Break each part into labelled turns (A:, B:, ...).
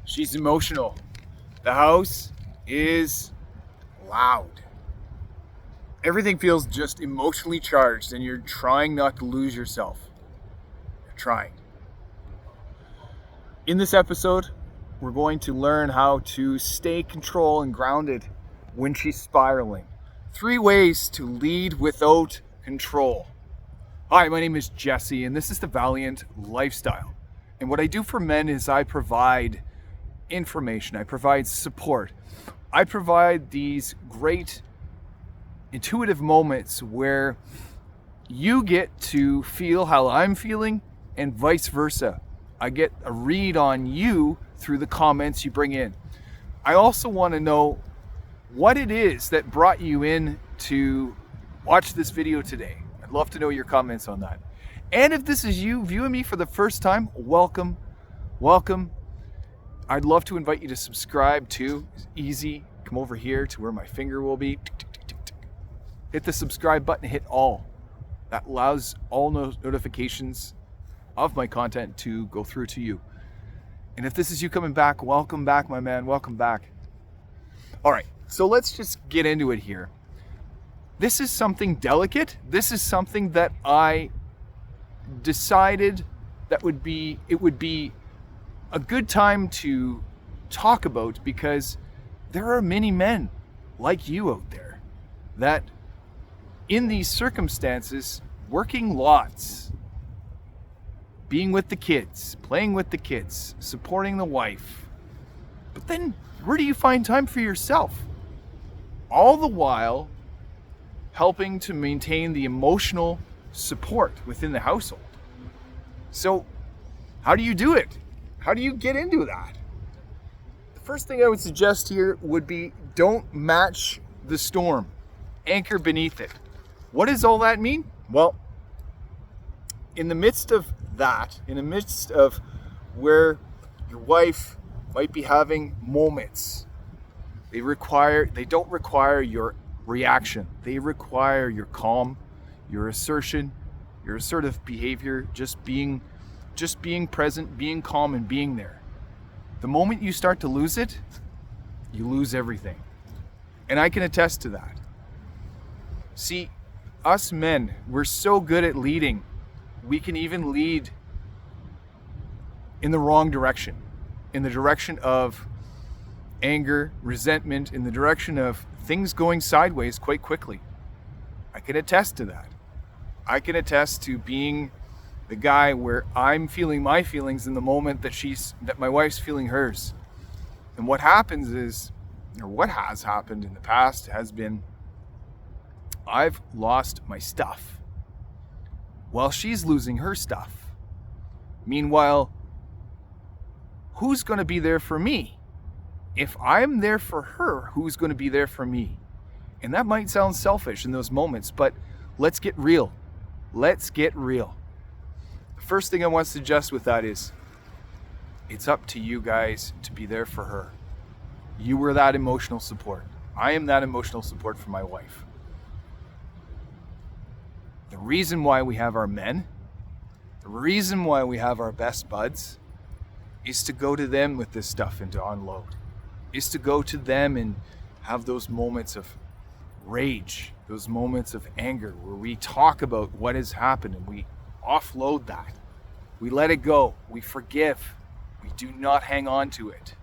A: She's emotional. The house is loud. Everything feels just emotionally charged, and you're trying not to lose yourself. You're trying. In this episode, we're going to learn how to stay control and grounded when she's spiraling. 3 ways to lead without control. Hi, my name is Jesse, and this is the Valiant Lifestyle. And what I do for men is I provide information, I provide support, I provide these great intuitive moments where you get to feel how I'm feeling and vice versa. I get a read on you through the comments you bring in. I also want to know what it is that brought you in to watch this video today. I'd love to know your comments on that. And if this is you viewing me for the first time, welcome. I'd love to invite you to subscribe too. It's easy. Come over here to where my finger will be. Hit the subscribe button, hit all. That allows all notifications of my content to go through to you. And if this is you coming back, welcome back, my man. Welcome back. All right, so let's just get into it here. This is something delicate. This is something that I decided that it would be a good time to talk about, because there are many men like you out there that in these circumstances, working lots, being with the kids, playing with the kids, supporting the wife, but then where do you find time for yourself? All the while helping to maintain the emotional support within the household. So how do you do it? How do you get into that? The first thing I would suggest here would be don't match the storm. Anchor beneath it. What does all that mean? Well, in the midst of that, in the midst of where your wife might be having moments, they don't require your reaction. They require your calm, your assertion, your assertive behavior, just being present, being calm, and being there. The moment you start to lose it, you lose everything. And I can attest to that. See, us men, we're so good at leading. We can even lead in the wrong direction, in the direction of anger, resentment, in the direction of things going sideways quite quickly. I can attest to that. I can attest to being the guy where I'm feeling my feelings in the moment that my wife's feeling hers. And what happens is, or what has happened in the past has been, I've lost my stuff while she's losing her stuff. Meanwhile, who's going to be there for me? If I'm there for her, who's going to be there for me? And that might sound selfish in those moments, but let's get real. Let's get real. The first thing I want to suggest with that is, it's up to you guys to be there for her. You were that emotional support. I am that emotional support for my wife. The reason why we have our men, the reason why we have our best buds, is to go to them with this stuff and to unload. Is to go to them and have those moments of rage, those moments of anger, where we talk about what has happened and we offload that. We let it go. We forgive. We do not hang on to it.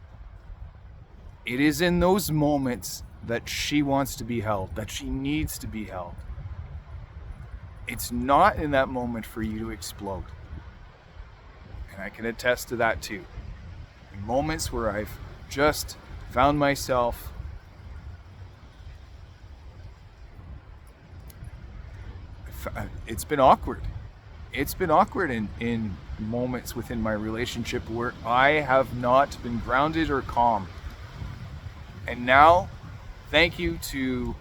A: It is in those moments that she wants to be held, that she needs to be held. It's not in that moment for you to explode. And I can attest to that too. In moments where I've just found myself it's been awkward. It's been awkward in moments within my relationship where I have not been grounded or calm. And now, thank you to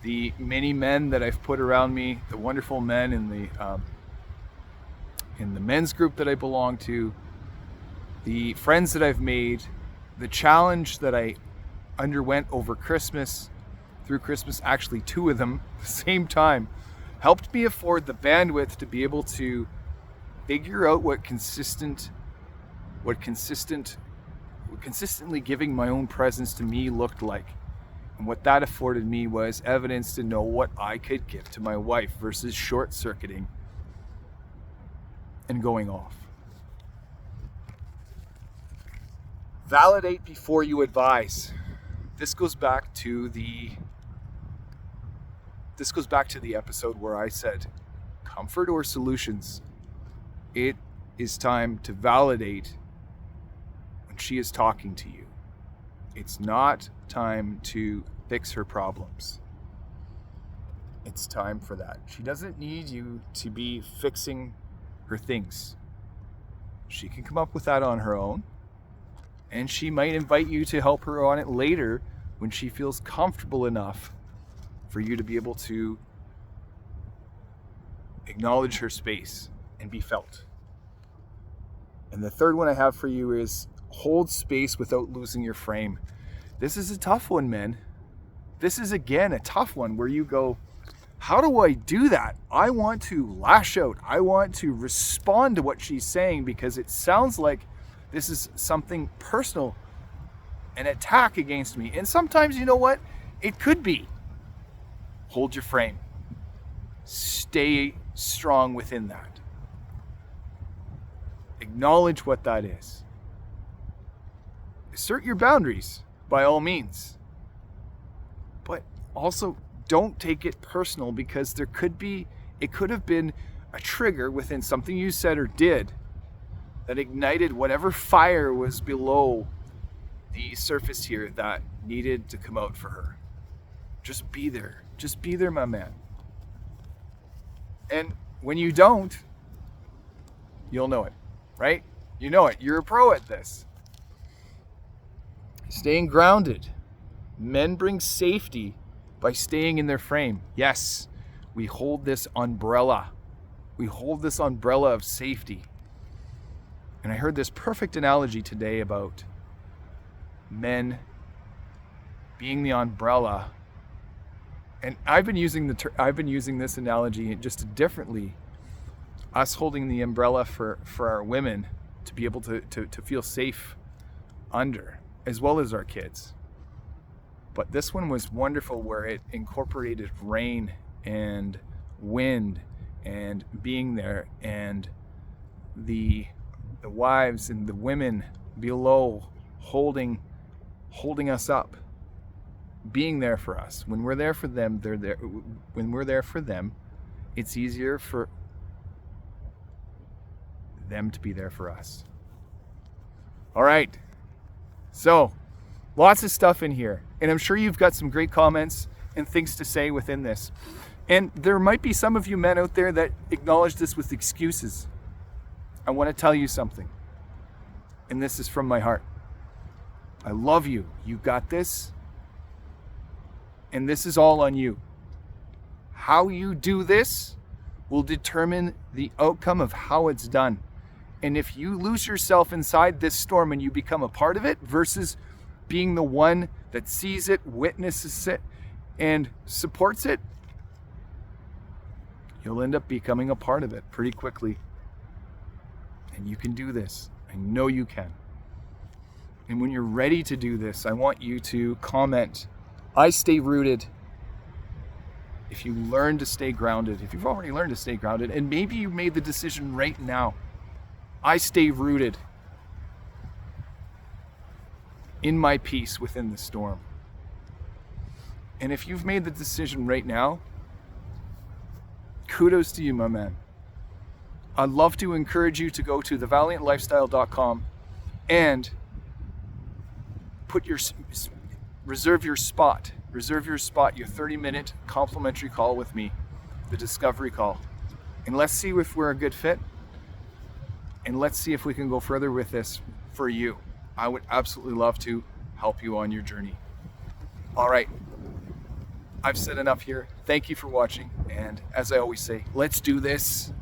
A: the many men that I've put around me, the wonderful men in the men's group that I belong to, the friends that I've made, the challenge that I underwent over Christmas, through Christmas, actually 2 of them at the same time, helped me afford the bandwidth to be able to figure out what consistent consistently giving my own presence to me looked like. And what that afforded me was evidence to know what I could give to my wife versus short-circuiting and going off. Validate before you advise. This goes back to the episode where I said, comfort or solutions. It is time to validate when she is talking to you. It's not time to fix her problems. It's time for that. She doesn't need you to be fixing her things. She can come up with that on her own, and she might invite you to help her on it later when she feels comfortable enough for you to be able to acknowledge her space and be felt. And the third one I have for you is hold space without losing your frame. This is a tough one, men. This is, again, a tough one where you go, how do I do that? I want to lash out. I want to respond to what she's saying because it sounds like this is something personal, an attack against me. And sometimes, you know what? It could be. Hold your frame. Stay strong within that. Acknowledge what that is. Assert your boundaries, by all means. But also, don't take it personal because it could have been a trigger within something you said or did that ignited whatever fire was below the surface here that needed to come out for her. Just be there. Just be there, my man. And when you don't, you'll know it, right? You know it. You're a pro at this. Staying grounded. Men bring safety by staying in their frame. Yes, we hold this umbrella. We hold this umbrella of safety. And I heard this perfect analogy today about men being the umbrella. And I've been using this analogy just differently. Us holding the umbrella for our women to be able to feel safe under, as well as our kids. But this one was wonderful where it incorporated rain and wind and being there, and the wives and the women below holding us up, being there for us. When we're there for them, they're there. When we're there for them, it's easier for them to be there for us. All right. So, lots of stuff in here. And I'm sure you've got some great comments and things to say within this. And there might be some of you men out there that acknowledge this with excuses. I want to tell you something. And this is from my heart. I love you. You got this. And this is all on you. How you do this will determine the outcome of how it's done. And if you lose yourself inside this storm and you become a part of it versus being the one that sees it, witnesses it, and supports it, you'll end up becoming a part of it pretty quickly. And you can do this. I know you can. And when you're ready to do this, I want you to comment, I stay rooted. If you learn to stay grounded, if you've already learned to stay grounded, and maybe you made the decision right now, I stay rooted in my peace within the storm. And if you've made the decision right now, kudos to you, my man. I'd love to encourage you to go to thevaliantlifestyle.com and reserve your spot, your 30-minute complimentary call with me, the discovery call. And let's see if we're a good fit. And let's see if we can go further with this for you. I would absolutely love to help you on your journey. All right. I've said enough here. Thank you for watching. And as I always say, let's do this.